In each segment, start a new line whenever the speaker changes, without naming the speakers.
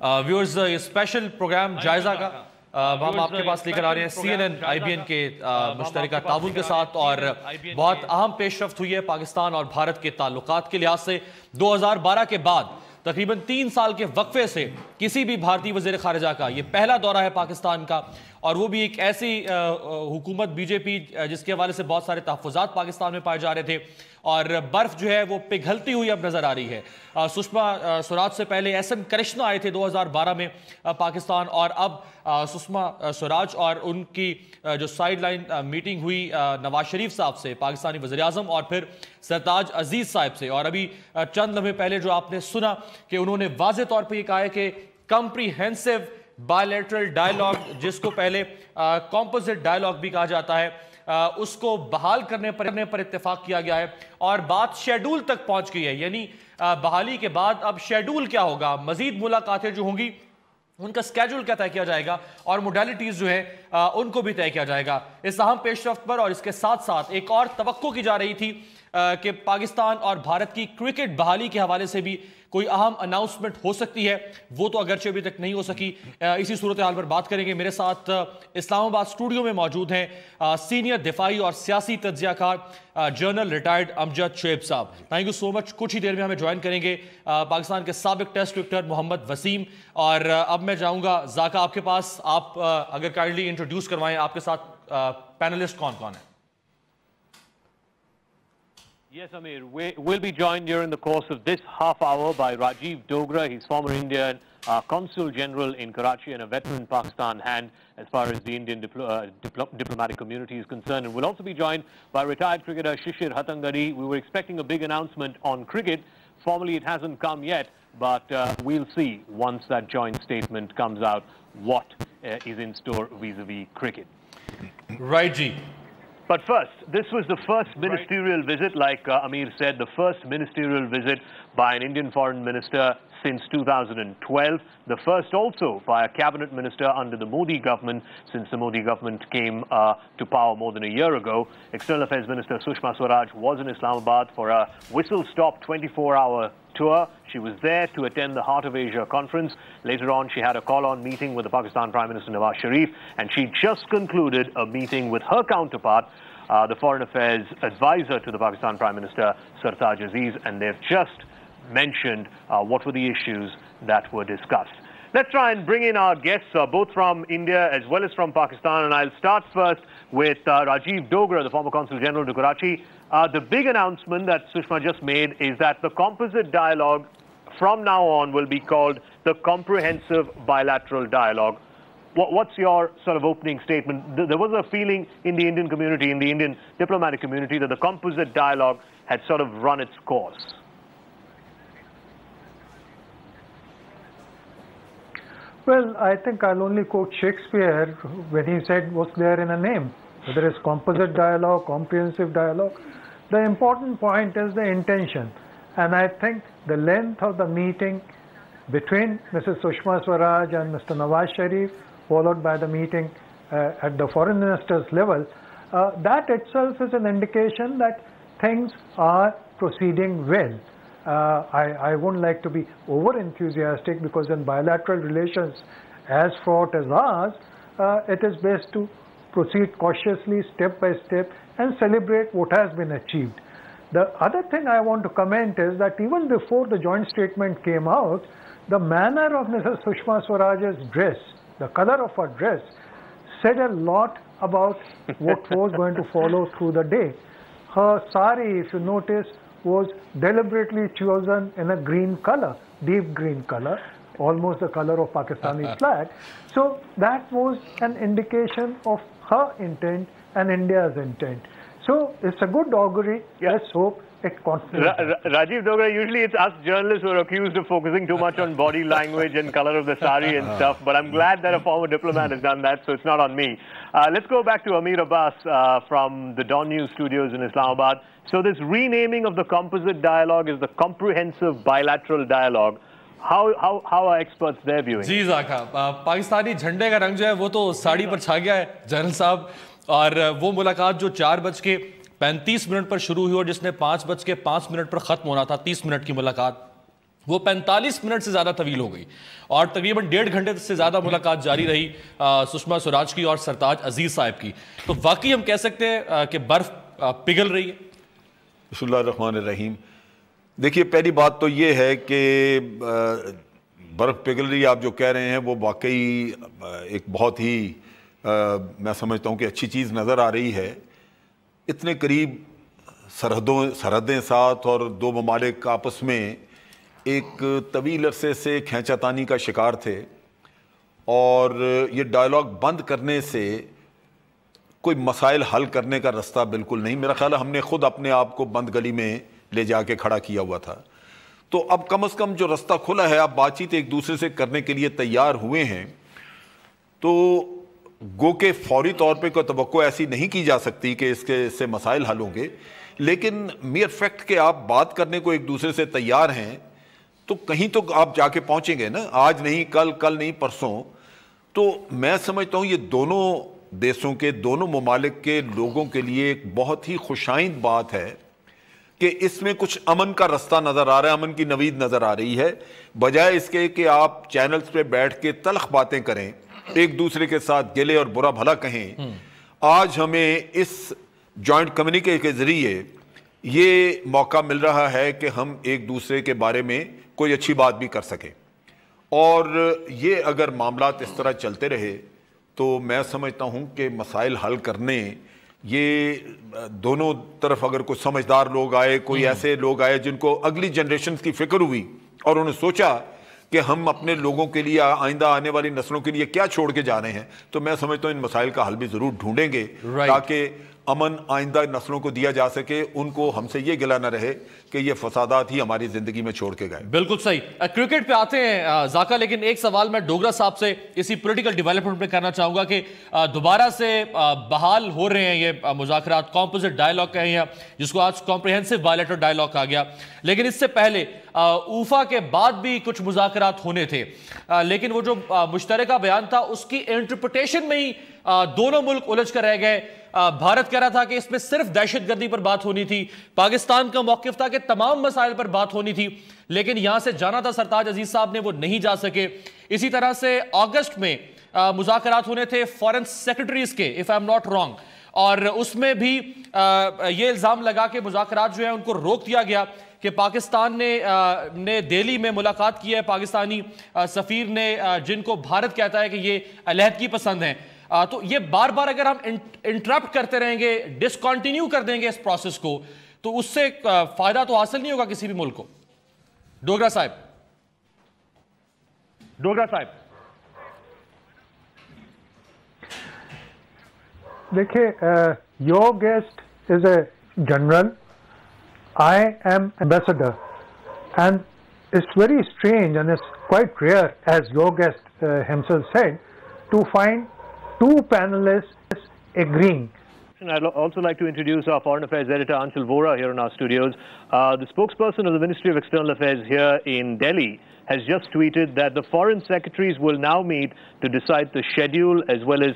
Viewers, ये special programme जायजा का हम आपके पास लेकर आ रहे हैं CNN IBN के मुश्तरका ताउन के साथ, और बहुत अहम पेशरफ्त हुई है पाकिस्तान और भारत के ताल्लुकात के लिहाज से। 2012 के बाद तकरीबन 3 साल के वक्फे से किसी भी भारतीय वज़ीर ख़ारिजा का ये पहला दौरा है पाकिस्तान का, और वो भी एक ऐसी हुकूमत BJP जिसके हवाले से बहुत सारे तहफ़्फ़ुज़ात पाकिस्तान में पाए जा रहे थे, और बर्फ़ जो है वो पिघलती हुई अब नज़र आ रही है। सुषमा स्वराज से पहले SM कृष्णा आए थे 2012 में पाकिस्तान, और अब सुषमा स्वराज और उनकी जो साइड लाइन मीटिंग हुई नवाज शरीफ साहब से, पाकिस्तानी वज़ीर-ए-आज़म, और फिर सरताज अजीज़ साहब से। और अभी चंद लम्हे पहले जो आपने सुना कि उन्होंने वाज़े तौर पर यह कहा है कि कॉम्प्रिहेंसिव बायलैटरल डायलॉग, जिसको पहले कॉम्पोजिट डायलॉग भी कहा जाता है, उसको बहाल करने पर इत्तेफाक किया गया है, और बात शेड्यूल तक पहुंच गई है। यानी बहाली के बाद अब शेड्यूल क्या होगा, मजीद मुलाकातें जो होंगी उनका स्केड्यूल क्या तय किया जाएगा, और मोडालिटीज जो है उनको भी तय किया जाएगा। इस अहम पेशरफ्त पर और इसके साथ साथ एक और तवक्को की जा रही थी कि पाकिस्तान और भारत की क्रिकेट बहाली के हवाले से भी कोई अहम अनाउंसमेंट हो सकती है, वो तो अगरचे अभी तक नहीं हो सकी। इसी सूरत हाल पर बात करेंगे। मेरे साथ इस्लामाबाद स्टूडियो में मौजूद हैं सीनियर दिफाई और सियासी तज्ज़ियाकार जनरल रिटायर्ड अमजद शुएब साहब। Thank you so much. कुछ ही देर में हमें ज्वाइन करेंगे पाकिस्तान के साबिक टेस्ट क्रिकेटर मोहम्मद वसीम। और अब मैं जाऊँगा जाका आपके पास, आप अगर काइंडली इंट्रोड्यूस करवाएं आपके साथ पैनलिस्ट कौन कौन है।
Yes, Amir. We'll be joined during the course of this half hour by Rajiv Dogra. He's former Indian Consul General in Karachi and a veteran Pakistan hand as far as the Indian diplomatic community is concerned. And we'll also be joined by retired cricketer Shishir Hatangari. We were expecting a big announcement on cricket. Formally, it hasn't come yet, but we'll see once that joint statement comes out what is in store vis-a-vis cricket.
Right, Ji.
But first, this was the first ministerial visit, like Amir said, the first ministerial visit by an Indian foreign minister since 2012. The first also by a cabinet minister under the Modi government since the Modi government came to power more than a year ago. External Affairs Minister Sushma Swaraj was in Islamabad for a whistle-stop 24-hour tour. She was there to attend the Heart of Asia conference. Later on, she had a call-on meeting with the Pakistan Prime Minister Nawaz Sharif, and she just concluded a meeting with her counterpart, the Foreign Affairs Advisor to the Pakistan Prime Minister, Sartaj Aziz, and they've just mentioned what were the issues that were discussed. Let's try and bring in our guests, both from India as well as from Pakistan, and I'll start first with Rajiv Dogra, the former Consul General to Karachi. The big announcement that Sushma just made is that the composite dialogue from now on will be called the Comprehensive Bilateral Dialogue. What's your sort of opening statement? There was a feeling in the Indian community, in the Indian diplomatic community, that the composite dialogue had sort of run its course.
Well, I think I'll only quote Shakespeare when he said, what's there in a name? Whether it's composite dialogue, comprehensive dialogue, the important point is the intention. And I think the length of the meeting between Mrs. Sushma Swaraj and Mr. Nawaz Sharif, followed by the meeting at the foreign minister's level, that itself is an indication that things are proceeding well. I wouldn't like to be over-enthusiastic, because in bilateral relations as fraught as ours, it is best to proceed cautiously, step by step, and celebrate what has been achieved. The other thing I want to comment is that even before the joint statement came out, the manner of Mrs. Sushma Swaraj's dress, the color of her dress, said a lot about what was going to follow through the day. Her sari, if you notice, was deliberately chosen in a green color, deep green color, almost the color of Pakistani flag. So that was an indication of her intent and India's intent. So it's a good augury. Yeah. Let's hope it continues.
Rajiv Dogra, usually it's us journalists who are accused of focusing too much on body language and color of the sari and stuff, but I'm glad that a former diplomat has done that, so it's not on me. Let's go back to Amir Abbas from the Dawn News studios in Islamabad. So this renaming of the composite dialogue is the Comprehensive Bilateral Dialogue. How are experts there viewing?
जी जाका, पाकिस्तानी झंडे का रंग जो है वो तो साड़ी पर छा गया है जनरल साहब, और वो मुलाकात जो 4:35 पर शुरू हुई और जिसने 5:05 पर ख़त्म होना था, 30 मिनट की मुलाकात, وہ 45 منٹ سے زیادہ طویل ہو گئی اور تقریباً 1.5 گھنٹے سے زیادہ ملاقات جاری رہی سشما سوراج کی اور سرتاج عزیز صاحب کی. تو واقعی ہم کہہ سکتے ہیں کہ برف پگھل رہی ہے.
بسم اللہ الرحمن الرحیم. دیکھیے پہلی بات تو یہ ہے کہ برف پگھل رہی ہے آپ جو کہہ رہے ہیں وہ واقعی ایک بہت ہی میں سمجھتا ہوں کہ اچھی چیز نظر آ رہی ہے. اتنے قریب سرحدیں ساتھ اور دو ممالک آپس میں ایک طویل عرصے سے کھینچا تانی کا شکار تھے اور یہ ڈائلاگ بند کرنے سے کوئی مسائل حل کرنے کا رستہ بالکل نہیں. میرا خیال ہے ہم نے خود اپنے آپ کو بند گلی میں لے جا کے کھڑا کیا ہوا تھا. تو اب کم از کم جو رستہ کھلا ہے آپ بات چیت ایک دوسرے سے کرنے کے لیے تیار ہوئے ہیں تو گو کہ فوری طور پہ کوئی توقع ایسی نہیں کی جا سکتی کہ اس سے مسائل حل ہوں گے, لیکن میئر فیکٹ کہ آپ بات کرنے کو ایک دوسرے سے تیار ہیں تو کہیں تو آپ جا کے پہنچیں گے نا, آج نہیں کل نہیں پرسوں. تو میں سمجھتا ہوں یہ دونوں دیشوں کے دونوں ممالک کے لوگوں کے لیے ایک بہت ہی خوشائند بات ہے کہ اس میں کچھ امن کا رستہ نظر آ رہا ہے, امن کی نوید نظر آ رہی ہے, بجائے اس کے کہ آپ چینلز پہ بیٹھ کے تلخ باتیں کریں, ایک دوسرے کے ساتھ گلے اور برا بھلا کہیں. آج ہمیں اس جوائنٹ کمیونیکے کے ذریعے یہ موقع مل رہا ہے کہ ہم ایک دوسرے کے بارے میں کوئی اچھی بات بھی کر سکیں. اور یہ اگر معاملات اس طرح چلتے رہے تو میں سمجھتا ہوں کہ مسائل حل کرنے یہ دونوں طرف اگر کوئی سمجھدار لوگ آئے, کوئی ایسے لوگ آئے جن کو اگلی جنریشنز کی فکر ہوئی اور انہوں نے سوچا کہ ہم اپنے لوگوں کے لیے آئندہ آنے والی نسلوں کے لیے کیا چھوڑ کے جا رہے ہیں, تو میں سمجھتا ہوں ان مسائل کا حل بھی ضرور ڈھونڈیں گے تاکہ امن آئندہ نسلوں کو دیا جا سکے, ان کو ہم سے یہ گلہ نہ رہے کہ یہ فسادات ہی ہماری زندگی میں چھوڑ کے گئے.
بالکل صحیح. کرکٹ پہ آتے ہیں ذاکر, لیکن ایک سوال میں ڈوگرا صاحب سے اسی پولیٹیکل ڈیولپمنٹ پہ کرنا چاہوں گا کہ دوبارہ سے بحال ہو رہے ہیں یہ مذاکرات, کمپوزٹ ڈائلاگ کہیں ہیں جس کو آج کمپریہنسو بائیلیٹرل ڈائلاگ کہا گیا, لیکن اس سے پہلے اوفا کے بعد بھی کچھ مذاکرات ہونے تھے, لیکن وہ جو مشترکہ بیان تھا اس کی انٹرپریٹیشن میں ہی دونوں ملک الجھ کر رہ گئے. بھارت کہہ رہا تھا کہ اس میں صرف دہشت گردی پر بات ہونی تھی, پاکستان کا موقف تھا کہ تمام مسائل پر بات ہونی تھی, لیکن یہاں سے جانا تھا سرتاج عزیز صاحب نے, وہ نہیں جا سکے. اسی طرح سے اگست میں مذاکرات ہونے تھے فارن سیکرٹریز کے, if I'm not wrong, اور اس میں بھی یہ الزام لگا کہ مذاکرات جو ہیں ان کو روک دیا گیا کہ پاکستان نے دہلی میں ملاقات کی ہے پاکستانی سفیر نے, جن کو بھارت کہتا ہے کہ یہ علیحدگی پسند ہیں. تو یہ بار بار اگر ہم انٹرپٹ کرتے رہیں گے, ڈسکنٹینیو کر دیں گے اس پروسیس کو, تو اس سے فائدہ تو حاصل نہیں ہوگا کسی بھی ملک کو. ڈوگرا صاحب.
دیکھیے, your guest is a general, I am ambassador, and it's very strange and it's quite rare, as your guest himself said, to find two panelists agreeing.
And I'd also like to introduce our Foreign Affairs editor, Anshul Vora, here in our studios. The spokesperson of the Ministry of External Affairs here in Delhi has just tweeted that the foreign secretaries will now meet to decide the schedule as well as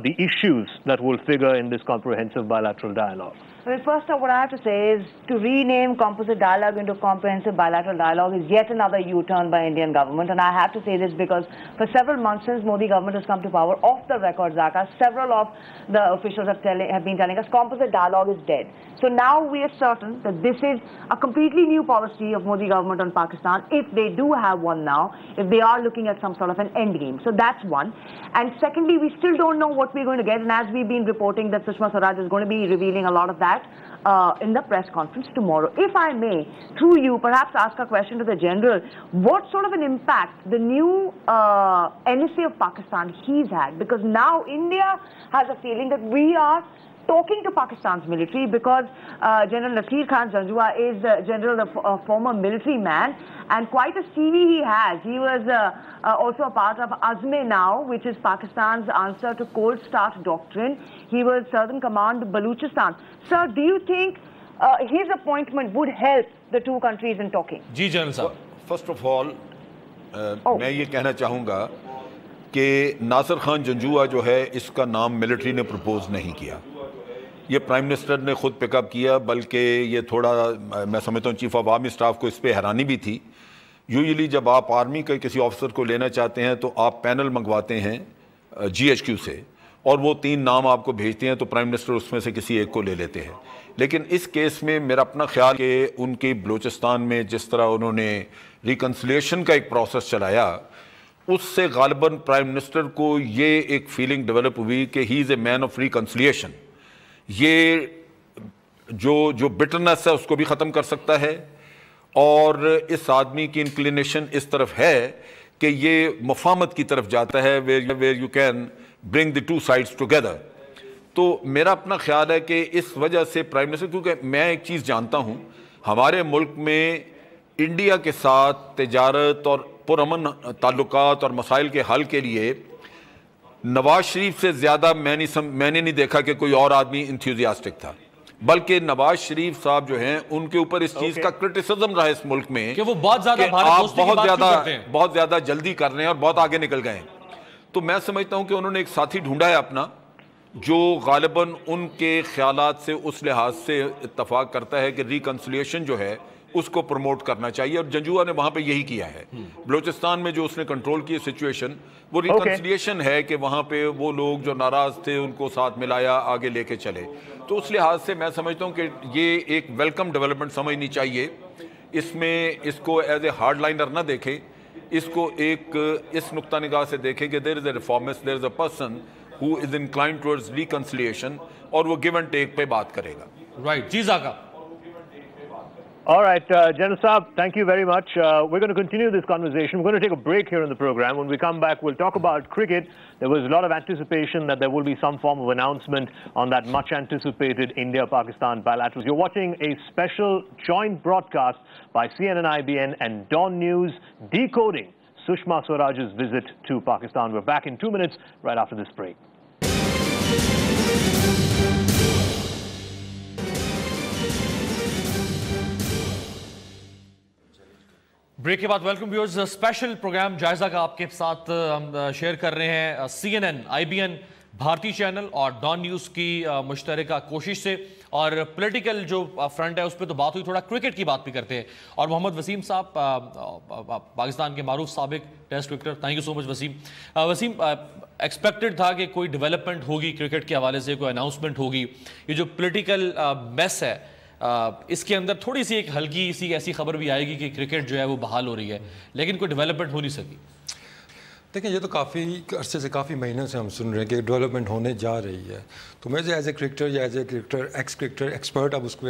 the issues that will figure in this comprehensive bilateral dialogue.
Well, first off, what I have to say is to rename composite dialogue into comprehensive bilateral dialogue is yet another U-turn by Indian government. And I have to say this because for several months since Modi government has come to power, off the record, Zaka, several of the officials have been telling us composite dialogue is dead. So now we are certain that this is a completely new policy of Modi government on Pakistan, if they do have one now, if they are looking at some sort of an end game. So that's one. And secondly, we still don't know what we're going to get. And as we've been reporting that Sushma Swaraj is going to be revealing a lot of that in the press conference tomorrow. If I may, through you, perhaps ask a question to the General. What sort of an impact the new NSA of Pakistan he's had? Because now India has a feeling that we are talking to Pakistan's military because General Nasir Khan Janjua is a former military man and quite a CV he has. He was also a part of Azme Now, which is Pakistan's answer to Cold Start Doctrine. He was Southern Command Baluchistan. Sir, do you think his appointment would help the two countries in talking?
Ji, General Sahab.
First of all, میں یہ کہنا چاہوں گا کہ ناصر خان جنجوعہ جو ہے اس کا نام military نے پروپوز نہیں کیا. یہ پرائم منسٹر نے خود پک اپ کیا, بلکہ یہ تھوڑا میں سمجھتا ہوں چیف آف آرمی اسٹاف کو اس پہ حیرانی بھی تھی यूजुअली जब आप आर्मी के किसी ऑफिसर को लेना चाहते हैं तो आप पैनल मंगवाते हैं GHQ से, और वो 3 नाम आपको भेजते हैं, तो प्राइम मिनिस्टर उसमें से किसी एक को ले लेते हैं। लेकिन इस केस में मेरा अपना ख्याल कि उनकी बलूचिस्तान में जिस तरह उन्होंने रिकन्सिलिएशन का एक प्रोसेस चलाया, उससे गालिबन प्राइम मिनिस्टर को ये एक फीलिंग डेवलप हुई कि he is a man of reconciliation. ये जो बिटरनेस है उसको भी ख़त्म कर सकता है, और इस आदमी की इंक्लिनेशन इस तरफ है कि ये मुफाहमत की तरफ जाता है, where you can bring the 2 sides together. तो मेरा अपना ख्याल है कि इस वजह से प्राइम मिनिस्टर, क्योंकि मैं एक चीज़ जानता हूँ, हमारे मुल्क में इंडिया के साथ तिजारत और पुरअमन ताल्लुकात और मसाइल के हल के लिए नवाज शरीफ से ज़्यादा मैंने नहीं देखा कि कोई और आदमी इंथ्यूजियास्टिक था, बल्कि नवाज शरीफ साहब जो हैं उनके ऊपर इस चीज़ का क्रिटिसिज्म रहा है इस मुल्क में
कि वो बहुत
ज़्यादा जल्दी कर रहे हैं और बहुत आगे निकल गए हैं। तो मैं समझता हूँ कि उन्होंने एक साथी ढूंढा है अपना, जो गालिबन उनके ख्यालात से उस लिहाज से इत्तफाक करता है कि रिकन्सिलिएशन जो है उसको प्रमोट करना चाहिए, और जंजुआ ने वहाँ पे यही किया है। बलूचिस्तान में जो उसने कंट्रोल की सिचुएशन, वो रिकन्सिलिएशन है कि वहाँ पे वो लोग जो नाराज़ थे उनको साथ मिलाया, आगे लेके चले। तो उस लिहाज से मैं समझता हूँ कि ये एक वेलकम डेवलपमेंट समझनी चाहिए। इसमें इसको एज ए हार्ड लाइनर ना देखें, इसको एक इस नुक्ता निगाह से देखें कि there is a reformist, there is a person who is inclined towards reconciliation, और वो give and take पे बात करेगा।
Right, ji ज़ाका।
All right, General Saab, thank you very much. We're going to continue this conversation. We're going to take a break here in the program. When we come back, we'll talk about cricket. There was a lot of anticipation that there will be some form of announcement on that much anticipated India-Pakistan bilaterals. You're watching a special joint broadcast by CNN, IBN and Dawn News, decoding Sushma Swaraj's visit to Pakistan. We're back in 2 minutes right after this break.
Break के बाद welcome viewers, special programme जायजा का आपके साथ हम share कर रहे हैं CNN, IBN, भारतीय चैनल और डॉन न्यूज़ की मुश्तरका कोशिश से। और पॉलिटिकल जो फ्रंट है उस पर तो बात हुई, थोड़ा क्रिकेट की बात भी करते हैं। और मोहम्मद वसीम साहब, पाकिस्तान के मारूफ साबिक test cricketer, thank you so much Wasim. Wasim, expected था कि कोई डेवलपमेंट होगी क्रिकेट के हवाले से, कोई अनाउंसमेंट होगी। ये जो पॉलिटिकल मेस है इसके अंदर थोड़ी सी एक हल्की सी ऐसी खबर भी आएगी कि क्रिकेट जो है वो बहाल हो रही है, लेकिन कोई डेवलपमेंट हो नहीं सकी।
देखिए, ये तो काफ़ी अरसे से, काफ़ी महीनों से हम सुन रहे हैं कि डेवलपमेंट होने जा रही है। तो मैं एज ए क्रिकेटर या as a cricketer ex cricketer expert अब उसको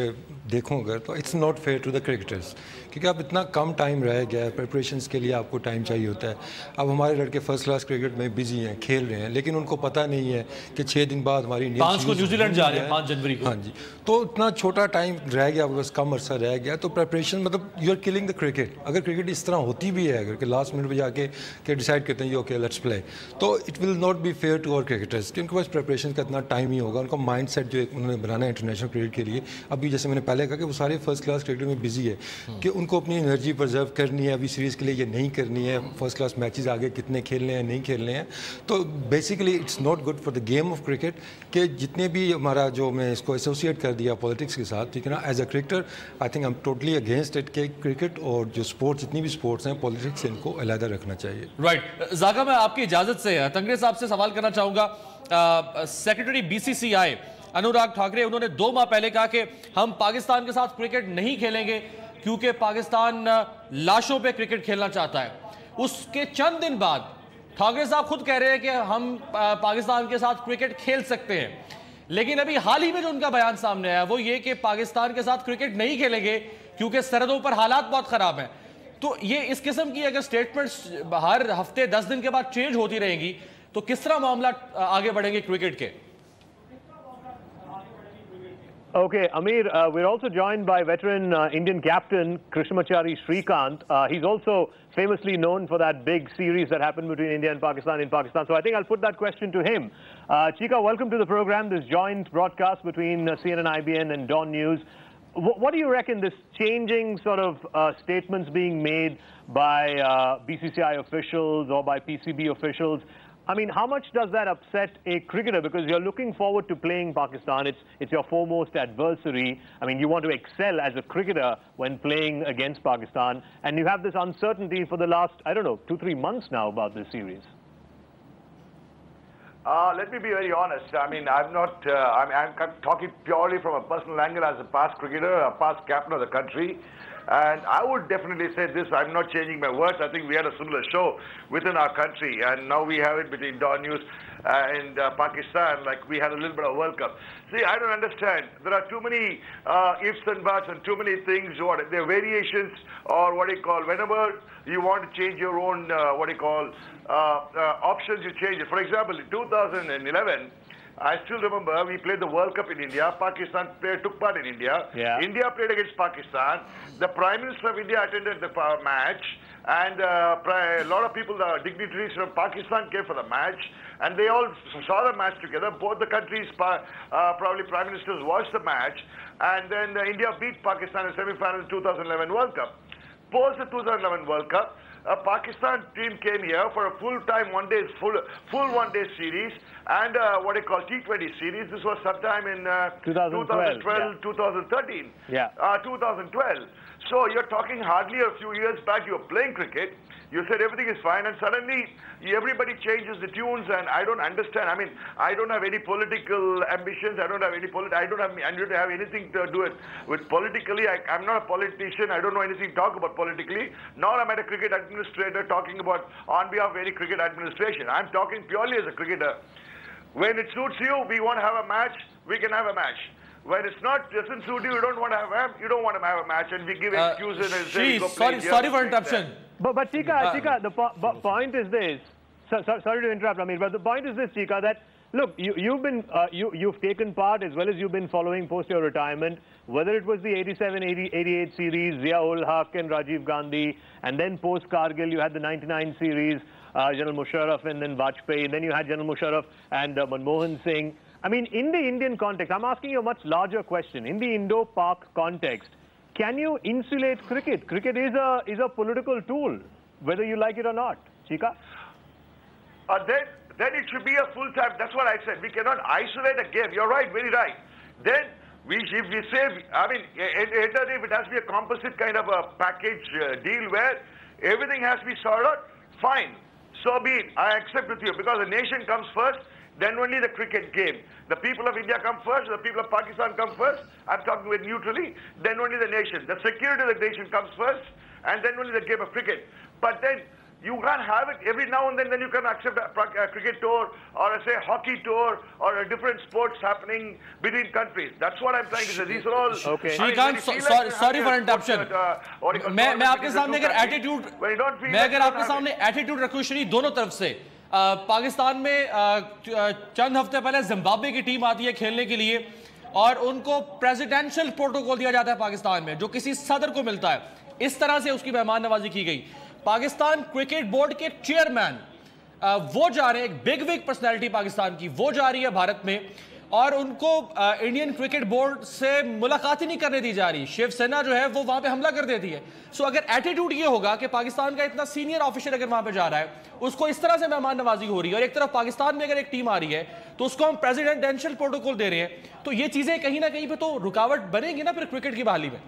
देखूँ अगर, तो it's not fair to the cricketers, क्योंकि अब इतना कम टाइम रह गया है, प्रिपरेशंस के लिए आपको टाइम चाहिए होता है। अब हमारे लड़के फर्स्ट क्लास क्रिकेट में बिजी हैं, खेल रहे हैं, लेकिन उनको पता नहीं है कि 6 दिन बाद हमारी इंडिया
5 को न्यूजीलैंड जा रहे हैं, 5 जनवरी को।
हाँ जी, तो इतना छोटा टाइम रह गया, बस कम अरसा रह गया, तो प्रिपरेशन मतलब you are killing the cricket. अगर क्रिकेट इस तरह होती भी है, अगर कि लास्ट मिनट में जाके डिसाइड करते हैं ओके लेट्स प्ले, तो it will not be fair to our cricketers, क्योंकि बस प्रिपरेशन का इतना टाइम ही होगा। उनका माइंड सेट जो उन्होंने बनाना है इंटरनेशनल क्रिकेट के लिए, अभी जैसे मैंने पहले कहा कि वो सारे फर्स्ट क्लास क्रिकेट में बिजी है कि उनको अपनी एनर्जी प्रिजर्व करनी है, अभी सीरीज़ के लिए ये नहीं करनी है, फर्स्ट क्लास मैचेस आगे कितने खेलने हैं नहीं खेलने हैं। तो basically it's not good for the game of cricket कि जितने भी हमारा जो मैं इसको एसोसिएट कर दिया पॉलिटिक्स के साथ, ठीक है ना। As a cricketer I think I am totally against it कि क्रिकेट और जो स्पोर्ट्स, जितनी भी स्पोर्ट्स हैं, पॉलिटिक्स से इनको अलग रखना चाहिए।
राइट, ज़ाका, मैं आपकी इजाज़त से तंगरे साहब से सवाल करना चाहूँगा। सेक्रेटरी BCCI अनुराग ठाकरे, उन्होंने 2 माह पहले कहा कि हम पाकिस्तान के साथ क्रिकेट नहीं खेलेंगे क्योंकि पाकिस्तान लाशों पे क्रिकेट खेलना चाहता है। उसके चंद दिन बाद ठाकरे साहब खुद कह रहे हैं कि हम पाकिस्तान के साथ क्रिकेट खेल सकते हैं, लेकिन अभी हाल ही में जो उनका बयान सामने आया वो ये कि पाकिस्तान के साथ क्रिकेट नहीं खेलेंगे क्योंकि सरहदों पर हालात बहुत खराब हैं। तो ये इस किस्म की अगर स्टेटमेंट्स हर हफ्ते 10 दिन के बाद चेंज होती रहेंगी तो किस तरह मामला आगे बढ़ेंगे क्रिकेट के?
Okay, Amir, we're also joined by veteran Indian captain Krishnamachari Srikanth. He's also famously known for that big series that happened between India and Pakistan in Pakistan. So I think I'll put that question to him. Chika, welcome to the program, this joint broadcast between CNN, IBN and Dawn News. What do you reckon, this changing sort of statements being made by BCCI officials or by PCB officials? I mean, how much does that upset a cricketer? Because you're looking forward to playing Pakistan. It's your foremost adversary. I mean, you want to excel as a cricketer when playing against Pakistan. And you have this uncertainty for the last, I don't know, 2-3 months now about this series.
Let me be very honest. I mean, I'm not, I'm talking purely from a personal angle as a past cricketer, a past captain of the country. And I would definitely say this, I'm not changing my words. I think we had a similar show within our country, and now we have it between Dawn News and Pakistan, like we had a little bit of World Cup. See, I don't understand. There are too many ifs and buts and too many things. There are variations, or what do you call, whenever you want to change your own, options, you change it. For example, in 2011, I still remember we played the World Cup in India. Pakistan took part in India.
Yeah.
India played against Pakistan. The Prime Minister of India attended the match. And a lot of people, the dignitaries from Pakistan came for the match. And they all saw the match together. Both the countries, probably Prime Ministers, watched the match. And then India beat Pakistan in semi-final in 2011 World Cup. Post the 2011 World Cup, a Pakistan team came here for a full-time full one-day series and what they call T20 series. This was sometime in 2012, yeah. 2013,
yeah.
2012. So you're talking hardly a few years back. You were playing cricket. You said everything is fine, and suddenly everybody changes the tunes, and I don't understand. I mean, I don't have any political ambitions. I don't have anything to do with politically. I'm not a politician. I don't know anything to talk about politically. Nor am I a cricket administrator talking about on behalf of any cricket administration. I'm talking purely as a cricketer. When it suits you, we want to have a match. We can have a match. When it's not, doesn't suit you, you don't want to have a match, and we give excuses and say,
sorry for interruption.
But Chika, the point is this. Sorry to interrupt, Amir, but the point is this, Chika, that look, you've taken part as well as you've been following post your retirement. Whether it was the 87-88 series, Zia-ul Haq and Rajiv Gandhi, and then post Kargil, you had the 99 series, General Musharraf and then Vajpayee, and then you had General Musharraf and Manmohan Singh. I mean, in the Indian context, I'm asking you a much larger question. In the Indo-Pak context, can you insulate cricket? Cricket is a political tool, whether you like it or not. Chika?
Then it should be a full-time. That's what I said. We cannot isolate a game. You're right, very right. Then if we say, I mean, if it has to be a composite kind of a package deal where everything has to be sorted out, fine. So be it. I accept with you because the nation comes first. Then only the cricket game. The people of India come first, the people of Pakistan come first. I'm talking with neutrally. Then only the nation. The security of the nation comes first, and then only the game of cricket. But then you can't have it every now and then you can accept a cricket tour or say hockey tour or a different sports happening between countries. That's what I'm trying to say. These are all...
Okay. Shrikant, sorry for interruption. मैं आपके सामने अगर attitude रखूं श्री दोनों तरफ से पाकिस्तान में चंद हफ्ते पहले जिम्बाब्वे की टीम आती है खेलने के लिए और उनको प्रेसिडेंशियल प्रोटोकॉल दिया जाता है पाकिस्तान में जो किसी सदर को मिलता है, इस तरह से उसकी मेहमान नवाजी की गई। पाकिस्तान क्रिकेट बोर्ड के चेयरमैन वो जा रहे हैं, एक बिग विग पर्सनैलिटी पाकिस्तान की, वो जा रही है भारत में और उनको इंडियन क्रिकेट बोर्ड से मुलाकात ही नहीं करने दी जा रही। शिवसेना जो है वो वहां पे हमला कर देती है। सो अगर एटीट्यूड ये होगा कि पाकिस्तान का इतना सीनियर ऑफिसर अगर वहां पे जा रहा है, उसको इस तरह से मेहमान नवाजी हो रही है और एक तरफ पाकिस्तान में अगर एक टीम आ रही है तो उसको हम प्रेसिडेंशियल प्रोटोकॉल दे रहे हैं, तो ये चीजें कहीं ना कहीं पे तो रुकावट बनेगी ना फिर क्रिकेट की बहाली में।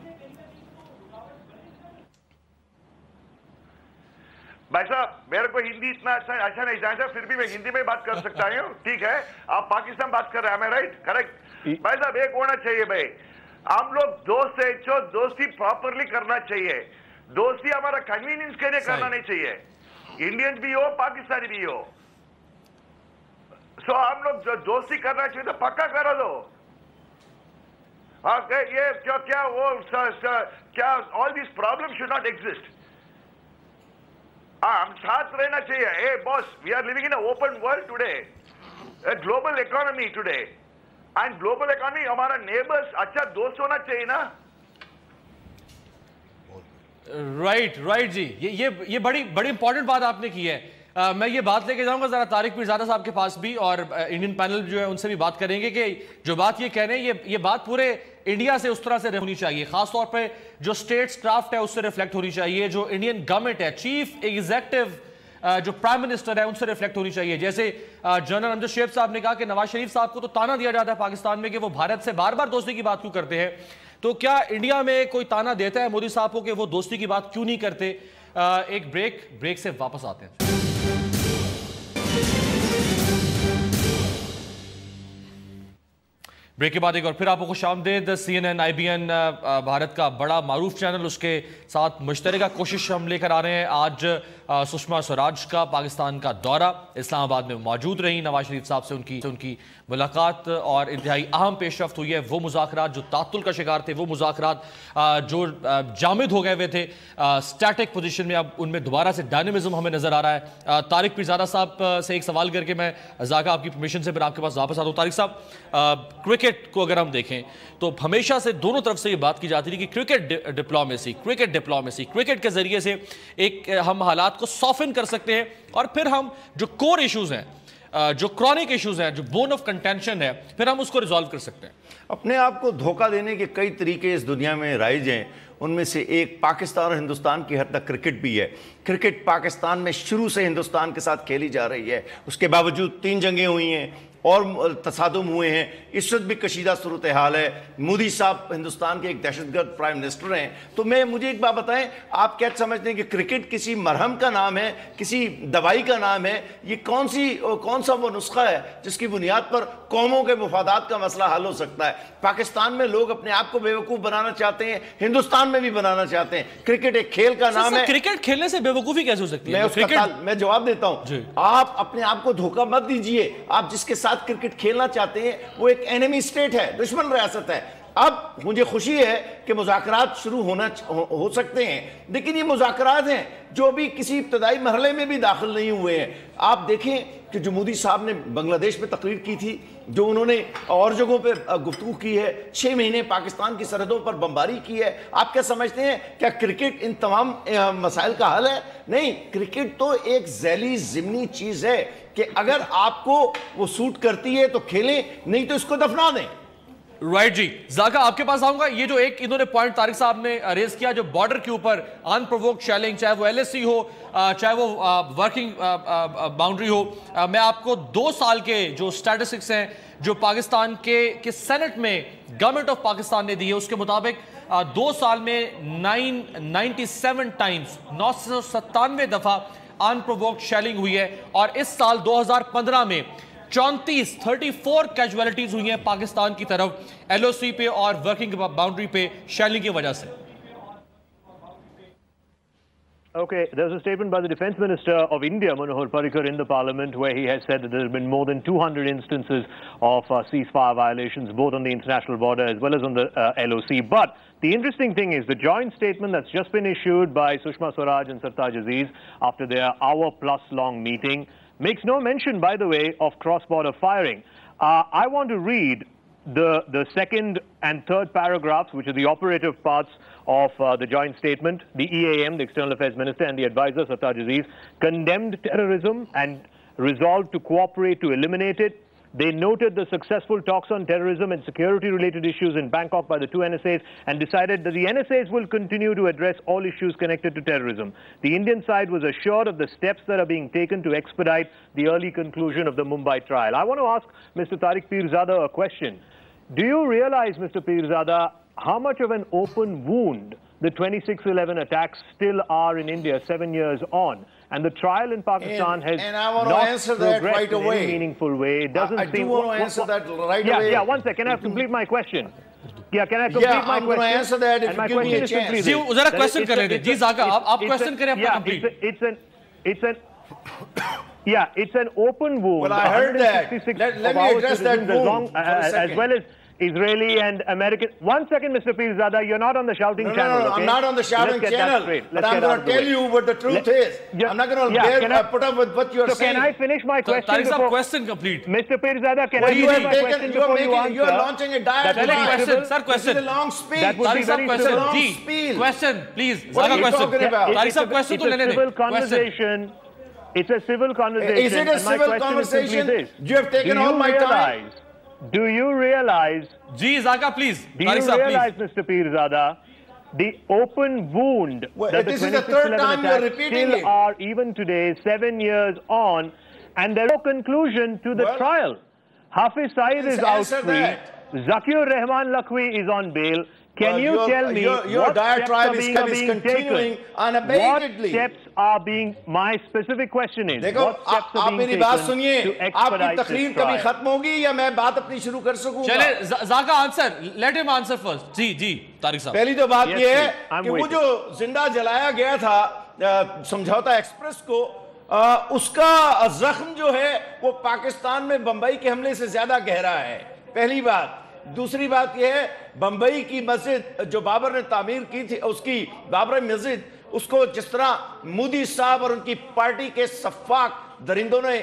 भाई साहब, मेरे को हिंदी इतना अच्छा नहीं जानता, फिर भी मैं हिंदी में बात कर सकता हूँ। ठीक है, आप पाकिस्तान बात कर रहे हैं, राइट? करेक्ट। भाई साहब, एक होना चाहिए भाई, हम लोग दोस्त है जो दोस्ती प्रॉपरली करना चाहिए। दोस्ती हमारा कन्वीनियंस के लिए करना नहीं चाहिए। इंडियन भी हो, पाकिस्तानी भी हो। सो हम लोग जो दोस्ती करना चाहिए तो पक्का करो दो। ये क्या all this problem should not exist. हम साथ रहना चाहिए। Hey boss, we are living in an open world today, a global economy today, and global economy हमारा neighbors अच्छा दोस्त होना चाहिए ना।
राइट जी, ये बड़ी इंपॉर्टेंट बात आपने की है। मैं ये बात लेके जाऊंगा जरा तारिक पीरजादा साहब के पास भी और इंडियन पैनल जो है उनसे भी बात करेंगे कि जो बात ये कह रहे हैं ये बात पूरे इंडिया से उस तरह से होनी चाहिए, खासतौर पे जो स्टेट क्राफ्ट है उससे रिफ्लेक्ट होनी चाहिए, जो इंडियन गवर्नमेंट है, चीफ एग्जीक्यूटिव जो प्राइम मिनिस्टर है उनसे रिफ्लेक्ट होनी चाहिए। जैसे जनरल अमजद शेख साहब ने कहा कि नवाज शरीफ साहब को तो ताना दिया जाता है पाकिस्तान में कि वो भारत से बार बार दोस्ती की बात क्यों करते हैं, तो क्या इंडिया में कोई ताना देता है मोदी साहब को कि वो दोस्ती की बात क्यों नहीं करते? एक ब्रेक से वापस आते हैं। ब्रेक के बाद एक और फिर आपको खुशामदीद। CNN IBN भारत का बड़ा मारूफ चैनल, उसके साथ मुश्तरका कोशिश हम लेकर आ रहे हैं। आज सुषमा स्वराज का पाकिस्तान का दौरा, इस्लामाबाद में मौजूद रही, नवाज शरीफ साहब से उनकी मुलाकात और इंतहाई अहम पेशरफ्त हुई है। वो मुज़ाकरात जो तातुल का शिकार थे, वो मुज़ाकरात जो जामिद हो गए हुए थे स्टैटिक पोजीशन में, अब उनमें दोबारा से डायनेमिज्म हमें नजर आ रहा है। तारिक पीरज़ादा साहब से एक सवाल करके मैं ज़ाका आपकी परमिशन से फिर आपके पास वापस आता हूँ। तारिक साहब, क्रिकेट को अगर हम देखें तो हमेशा से दोनों तरफ से ये बात की जाती थी कि क्रिकेट डिप्लोमेसी, क्रिकेट के जरिए से एक हम हालात को सॉफन कर सकते हैं और फिर हम जो कोर इश्यूज हैं, जो क्रॉनिक इश्यूज हैं, जो बोन ऑफ कंटेंशन है, फिर हम उसको रिजॉल्व कर सकते हैं।
अपने आप को धोखा देने के कई तरीके इस दुनिया में राइज हैं, उनमें से एक पाकिस्तान और हिंदुस्तान की हद तक क्रिकेट भी है। क्रिकेट पाकिस्तान में शुरू से हिंदुस्तान के साथ खेली जा रही है, उसके बावजूद 3 जंगें हुई हैं और तसादुम हुए हैं। इस वक्त भी कशीदा सूरत हाल है। मोदी साहब हिंदुस्तान के एक दहशतगर्द प्राइम मिनिस्टर हैं। तो मुझे एक बात बताएं, आप क्या समझते हैं कि क्रिकेट किसी मरहम का नाम है, किसी दवाई का नाम है? ये कौन सा वो नुस्खा है जिसकी बुनियाद पर कौमों के मुफादात का मसला हल हो सकता है? पाकिस्तान में लोग अपने आप को बेवकूफ़ बनाना चाहते हैं, हिंदुस्तान में भी बनाना चाहते हैं। क्रिकेट एक खेल का नाम है।
क्रिकेट खेलने से बेवकूफ़ी कैसे हो सकती
है? मैं जवाब देता हूं। आप अपने आप को धोखा मत दीजिए। आप जिसके साथ क्रिकेट खेलना चाहते हैं वो एक एनिमी स्टेट है, दुश्मन रियासत है। अब मुझे खुशी है कि मुज़ाकरात शुरू हो सकते हैं, लेकिन ये मुज़ाकरात हैं जो अभी किसी इब्तदाई मरहले में भी दाखिल नहीं हुए हैं। आप देखें कि जो मोदी साहब ने बांग्लादेश में तकरीर की थी, जो उन्होंने और जगहों पर गुफ्तगू की है, 6 महीने पाकिस्तान की सरहदों पर बमबारी की है। आप क्या समझते हैं, क्या क्रिकेट इन तमाम मसाइल का हल है? नहीं, क्रिकेट तो एक ज़ैली ज़िमनी चीज़ है कि अगर आपको वो सूट करती है तो खेलें, नहीं तो इसको दफना दें।
राइट जी, ज़ाका आपके पास आऊंगा। ये जो एक इन्होंने पॉइंट तारिक साहब ने रेज किया, जो बॉर्डर के ऊपर अनप्रोवोक्ड शेलिंग, चाहे वो LAC हो, चाहे वो वर्किंग बाउंड्री हो, मैं आपको 2 साल के जो स्टैटिस्टिक्स हैं जो पाकिस्तान के सेनेट में गवर्नमेंट ऑफ पाकिस्तान ने दी है, उसके मुताबिक 2 साल में 997 टाइम्स 997 दफा अनप्रोवोक्ड शेलिंग हुई है। और इस साल 2015 में 34 कैजुअलिटीज हुई हैं पाकिस्तान की तरफ LOC पे और वर्किंग बाउंड्री पे शेलिंग की वजह से।
Okay, there's a statement by the Defence Minister of India, Manohar Parrikar, in the Parliament, where he has said that there have been more than 200 instances of ceasefire violations, both on the international border as well as on the LOC. But the interesting thing is the joint statement that's just been issued by Sushma Swaraj and Sartaj Aziz after their hour-plus-long meeting makes no mention, by the way, of cross-border firing. I want to read the second and third paragraphs, which are the operative parts of the joint statement. The EAM, the External Affairs Minister, and the advisor, Sartaj Aziz, condemned terrorism and resolved to cooperate to eliminate it. They noted the successful talks on terrorism and security-related issues in Bangkok by the 2 NSAs and decided that the NSAs will continue to address all issues connected to terrorism. The Indian side was assured of the steps that are being taken to expedite the early conclusion of the Mumbai trial. I want to ask Mr. Tariq Peirzada a question. Do you realize, Mr. Peirzada, how much of an open wound the 26/11 attacks still are in India 7 years on? And the trial in Pakistan has
I want to answer that right away.
In any meaningful way. It doesn't
I
seem...
do want to answer that right away.
Yeah, one second. Can I complete my question? Yeah, can I complete my question?
I'm going to answer that if you give me a chance.
जी, ज़रा question कर लेते हैं। जी, ज़ाका, आप question करें अपना complete.
It's an open wound.
Well, I heard that. Let me address that wound
as well as Israeli and American. 1 second, Mr. Peirzada, you're not on the shouting channel.
No,
okay?
I'm not on the shouting channel. But I'm going to tell you what the truth is. I'm not going to put up with what you're saying.
Can I finish my question?
Tariq sahab, question complete.
Mr. Peirzada, can I finish my question before you answer?
You're launching a diatribe.
Sir, question.
This is a long speech.
That would be very
question. Question, please.
What are you talking about?
Tariq sahab, question to lene
de. It's a civil conversation. It's a civil conversation.
Is it a civil conversation? You have taken all my time.
Do you realize?
Ji, Zaka, please.
Do you realize, Mr. Peirzada, the open wound that the 2611 attacks still are, even today, 7 years on, and there is no conclusion to the trial. Hafiz Saeed is out free. Zakir Rahman Lakhvi is on bail. Can you tell me
your diatribe is continuing unabatedly?
What steps are being? My specific question is,
देखो,
what steps are
आप
being
मेरी बात
taken
सुनिए,
to expedite
आपकी तकरीर
this
कभी
trial?
खत्म होगी या मैं बात अपनी शुरू कर सकूंगा?
चले, Zaka answer, let him answer first. जी, तारिक साहब.
पहली तो बात ये है कि वो जो जिंदा जलाया गया था समझौता एक्सप्रेस को, उसका जख्म जो है वो पाकिस्तान में बंबई के हमले से ज्यादा गहरा है, पहली बात। दूसरी बात यह है, बंबई की मस्जिद जो बाबर ने तामीर की थी, उसकी बाबरी मस्जिद, उसको जिस तरह मोदी साहब और उनकी पार्टी के सफाक दरिंदों ने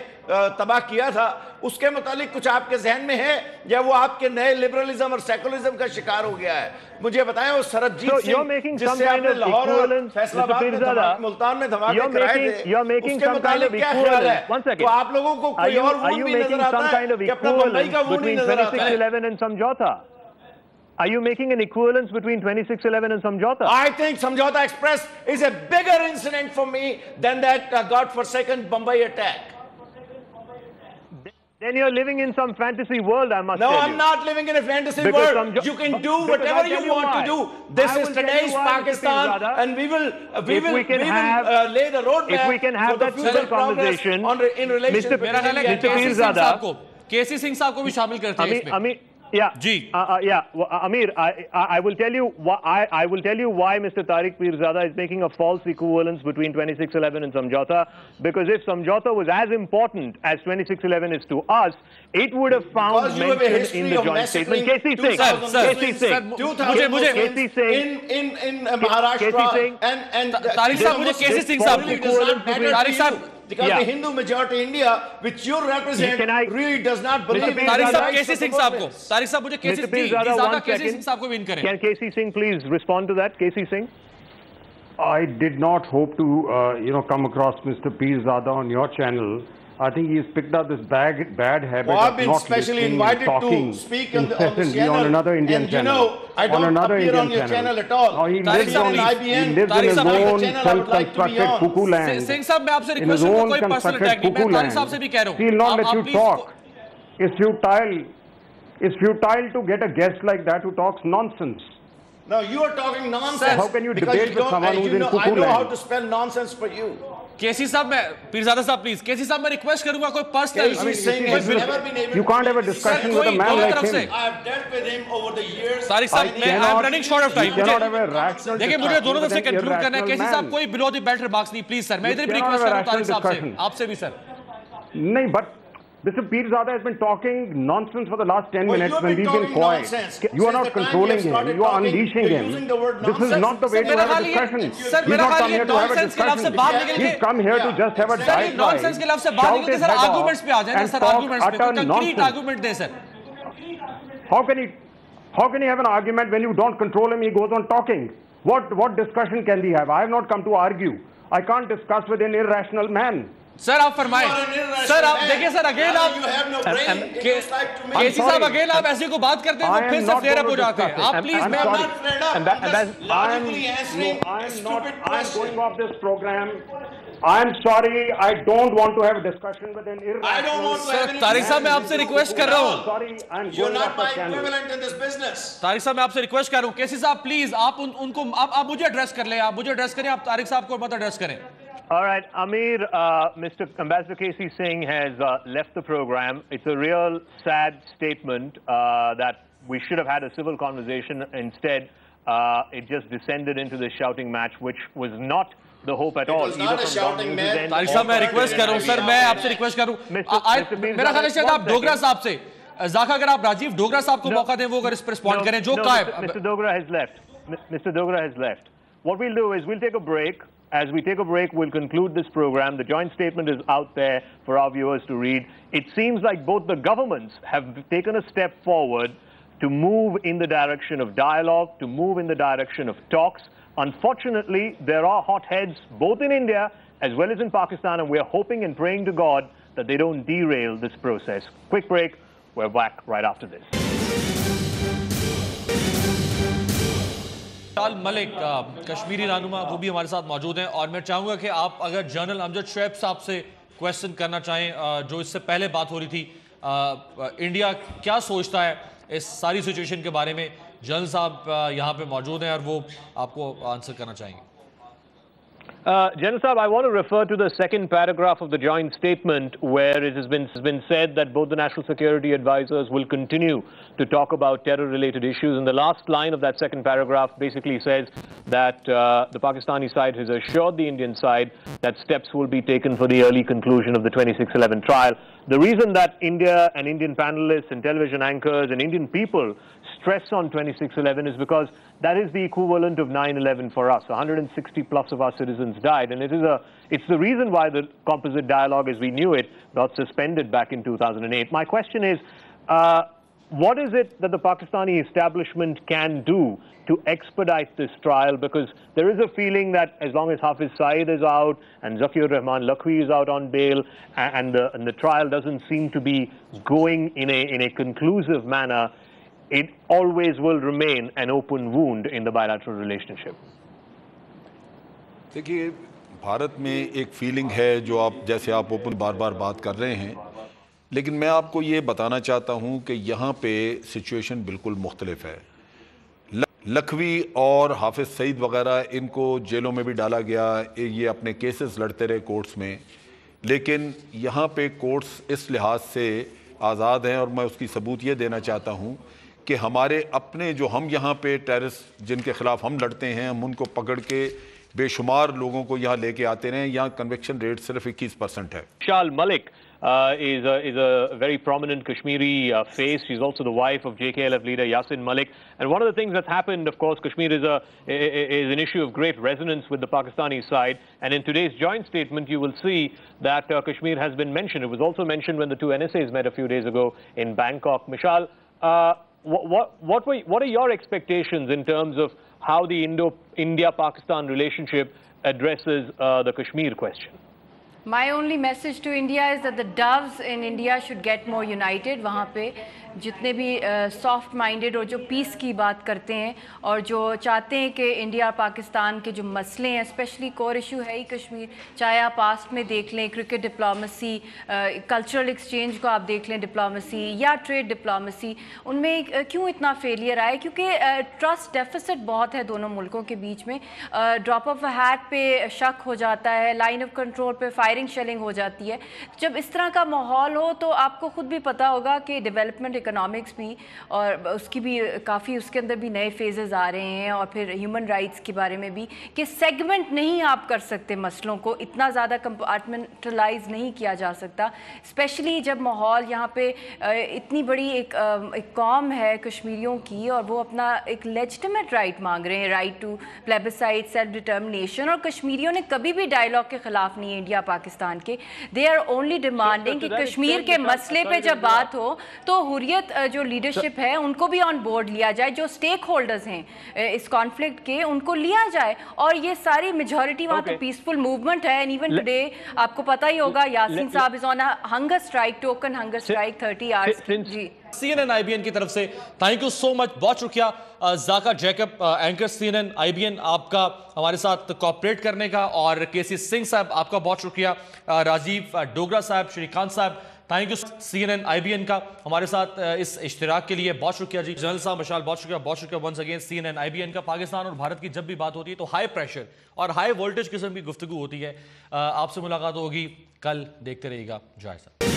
तबाह किया था, उसके मुतालिक कुछ आपके जहन में है या वो आपके नए लिबरलिज्म और सेकुलरिज्म का शिकार हो गया है? मुझे बताएं, वो सरबजीत सिंह जिससे आपने लाहौर और फैसलाबाद में, मुल्तान में धमाके कराए थे, उसके मुतालिक क्या ख्याल है? तो आप लोगों को कोई और वून भी नजर आता है कि अपना बंबई का वून ही नजर आता है?
Are you making an equivalence between 2611 and Samjhauta?
I think Samjhauta Express is a bigger incident for me than that godforsaken Bombay attack.
Then you're living in some fantasy world, I must tell you.
No, I'm not living in a fantasy world. You can do whatever you want to do. This is today's Pakistan, and we will lay the roadmap.
If we can have that civil conversation
in relation to
Mr. Pirzada,
केसी सिंह साहब को भी शामिल करते हैं इसमें।
Amir, I will tell you why Mr. Tariq Pirzada is making a false equivalence between 2611 and Samjhauta, because if Samjhauta was as important as 2611 is to us, it would have found mention in the joint statement. KC Singh
in Maharashtra and
Tariq साहब, मुझे केसी सिंह साहब
Tariq साहब, because the Hindu majority India, which you represent, really does not believe in
Tariq साहब, केसी सिंह साहब को, तारिक साहब मुझे केसी सिंह साहब को विन करें।
Can KC Singh please respond to that? KC Singh,
I did not hope to come across Mr. Pirzada on your channel. I think he's picked up this bad habit
I've
of
been
not
specially
listening
invited
and talking
to speak on this channel,
on another Indian
and
channel.
I don't appear on your channel at all.
No, he lives in his own self-constructed cuckoo land.
Singh साहब, मैं आपसे
In his
request
own
कोई personal
constructed
attack नहीं,
cuckoo
मैं Tariq
land.
साहब से भी कह रहा हूं।
He'll not let you talk. It's futile to get a guest like that who talks nonsense.
No, you are talking nonsense.
How can you debate with someone who's in cuckoo land?
I know how to spell nonsense for you.
केसी साहब, मैं पीरजादा साहब please, केसी साहब मैं request करूंगा कोई personal,
you can't have a discussion with a man like him.
I have dealt with him over the years.
Tariq साहब, मैं I am running short of time.
देखिए,
मुझे दोनों तरफ से कंक्लूड करना है। केसी साहब, कोई बिलो द बेल्ट रिमार्क्स नहीं प्लीज सर। मैं इधर भी रिक्वेस्ट कर रहा हूं तारिक साहब से, आपसे भी सर।
नहीं, but Mr. Pirzada has been talking nonsense for the last 10 minutes when we've been quiet. You are not controlling him. You are unleashing him. This is not the way to have a discussion. He's not come here to have a discussion. He's come here to just have a dialogue.
Nonsense के लफ्ज़ से बात निकलते sir, arguments पे आ जाए ना sir, arguments पे कोई concrete argument they sir.
How can he have an argument when you don't control him? He goes on talking. What discussion can we have? I have not come to argue. I can't discuss with an irrational man.
Sir आप फरमाएं। Sir आप देखिए sir, again आप केसी साहब, again आप ऐसे को बात करते हैं तो फिर से फ्लेयर अप हो जाते हैं। आप प्लीज, मैं
going off this program. I'm sorry, I don't want to have a discussion with an irrational.
I don't want to have any.
Tariq साहब, मैं आपसे रिक्वेस्ट कर रहा हूँ।
Sorry, I'm
You're
going
not
off
my
the channel.
equivalent in this business.
Tariq साहब, मैं आपसे request कर रहा हूँ, केसी साहब प्लीज आप उनको आप मुझे एड्रेस कर लें, आप मुझे एड्रेस करें, आप तारिक साहब को मत एड्रेस करें।
All right, Amir, Mr. Ambassador KC Singh has left the program. It's a real sad statement that we should have had a civil conversation. Instead, it just descended into this shouting match, which was not the hope at all.
It was not a shouting match.
Tariq साहब, मैं request कर रहा हूँ sir, मैं आपसे request करूँ, मेरा ख्याल है शायद आप डोगरा साहब से, ज़ाका, अगर आप राजीव डोगरा साहब को मौका दें, वो अगर इस पर रिस्पॉन्ड करें, जो कहा है।
Mr. Dogra has left. Mr. Dogra has left. What we'll do is we'll take a break. As we take a break, we'll conclude this program. The joint statement is out there for our viewers to read. It seems like both the governments have taken a step forward to move in the direction of dialogue, to move in the direction of talks. Unfortunately, there are hotheads both in India as well as in Pakistan, and we're hoping and praying to God that they don't derail this process. Quick break. We're back right after this.
Mashal ملک کشمیری رہنما وہ بھی ہمارے ساتھ موجود ہیں، اور میں چاہوں گا کہ آپ اگر جنرل امجد شعیب صاحب سے کویسچن کرنا چاہیں جو اس سے پہلے بات ہو رہی تھی، انڈیا کیا سوچتا ہے اس ساری سچویشن کے بارے میں، جنرل صاحب یہاں پہ موجود ہیں اور وہ آپ کو آنسر کرنا چاہیں گے.
General Saab, I want to refer to the second paragraph of the joint statement where it has been said that both the national security advisors will continue to talk about terror-related issues. And the last line of that second paragraph basically says that the Pakistani side has assured the Indian side that steps will be taken for the early conclusion of the 26/11 trial. The reason that India and Indian panelists and television anchors and Indian people stress on 26/11 is because that is the equivalent of 9/11 for us. 160 plus of our citizens died, and it's the reason why the composite dialogue as we knew it got suspended back in 2008. My question is, what is it that the Pakistani establishment can do to expedite this trial? Because there is a feeling that as long as Hafiz Saeed is out and Zakiur Rahman Lakhvi is out on bail and the trial doesn't seem to be going in a conclusive manner, it always will remain an open wound in the bilateral relationship.
دیکھیے بھارت میں ایک feeling ہے جو آپ جیسے آپ open بار بار بات کر رہے ہیں، لیکن میں آپ کو یہ بتانا چاہتا ہوں کہ یہاں پہ سچویشن بالکل مختلف ہے. لکھوی اور حافظ سعید وغیرہ ان کو جیلوں میں بھی ڈالا گیا، یہ اپنے کیسز لڑتے رہے کورٹس میں، لیکن یہاں پہ کورٹس اس لحاظ سے آزاد ہیں، اور میں اس کی ثبوت یہ دینا چاہتا ہوں کہ ہمارے اپنے جو ہم یہاں پہ ٹیررسٹ جن کے خلاف ہم لڑتے ہیں، ہم ان کو پکڑ کے بے شمار لوگوں کو یہاں لے کے آتے رہے ہیں. یہاں کنوکشن ریٹ صرف 21% ہے.
Mishal Malik is a very prominent Kashmiri face. She's also the wife of JKLF leader Yasin Malik. And one of the things that's happened, of course, Kashmir is an issue of great resonance with the Pakistani side. And in today's joint statement, you will see that Kashmir has been mentioned. It was also mentioned when the two NSAs met a few days ago in Bangkok. Mishal, what are your expectations in terms of how the India-Pakistan relationship addresses the Kashmir question?
My only message to India is that the doves in India should get more united. وہاں پہ جتنے بھی soft minded اور جو پیس کی بات کرتے ہیں اور جو چاہتے ہیں کہ انڈیا پاکستان کے جو مسئلے ہیں، اسپیشلی کور ایشو ہے ہی کشمیر، چاہے آپ پاسٹ میں دیکھ لیں کرکٹ ڈپلومیسی، کلچرل ایکسچینج کو آپ دیکھ لیں ڈپلومیسی یا ٹریڈ ڈپلومیسی، ان میں کیوں اتنا فیلئر آئے؟ کیونکہ ٹرسٹ ڈیفیسٹ بہت ہے دونوں ملکوں کے بیچ میں. ڈراپ آف اے ہیٹ پہ شک ہو جاتا ہے، لائن آف کنٹرول پہ فائرنگ شیلنگ ہو جاتی ہے. جب اس طرح کا ماحول ہو تو آپ کو خود بھی پتہ ہوگا کہ ڈیولپمنٹ اکنامکس بھی اور اس کی بھی کافی اس کے اندر بھی نئے فیزز آ رہے ہیں، اور پھر ہیومن رائٹس کے بارے میں بھی کہ سیگمنٹ نہیں آپ کر سکتے مسئلوں کو، اتنا زیادہ کمپارٹمنٹلائز نہیں کیا جا سکتا، اسپیشلی جب ماحول یہاں پہ اتنی بڑی ایک قوم ہے کشمیریوں کی اور وہ اپنا ایک لیجٹمیٹ رائٹ مانگ رہے ہیں، رائٹ ٹو پلیبسائٹ سیلف ڈٹرمنیشن. اور کشمیریوں نے کبھی بھی ڈائلاگ کے خلاف نہیں ہے انڈیا پاکستان کے. دے آر اونلی ڈیمانڈنگ کہ کشمیر کے مسئلے پہ جب بات ہو تو حریت جو لیڈرشپ ہے ان کو بھی آن بورڈ لیا جائے، جو سٹیک ہولڈرز ہیں اس کانفلکٹ کے ان کو لیا جائے، اور یہ ساری میجورٹی وہاں تو پیسفل موومنٹ ہے. اینڈ ایون ٹوڈے آپ کو پتہ ہی ہوگا یاسین صاحب is on hunger strike, token hunger strike 30 hours. جی
CNN IBN کی طرف سے تھینک یو سو مچ، بہت شکریہ. زاکا جیکب اینکر CNN IBN آپ کا ہمارے ساتھ کوآپریٹ کرنے کا، اور کیسی سنگھ صاحب آپ کا بہت شکریہ. راجیو ڈوگرا صاحب، شری کانت صاحب، تھینک یو. CNN IBN کا ہمارے ساتھ اس اشتراک کے لیے بہت شکریہ. جی جنرل صاحب مشال بہت شکریہ ونس اگین. CNN IBN کا پاکستان اور بھارت کی جب بھی بات ہوتی ہے تو ہائی پریشر اور ہائی وولٹیج قسم کی گفتگو ہوتی ہے. آپ سے ملاقات ہوگی کل، دیکھتے رہیے گا جائزہ.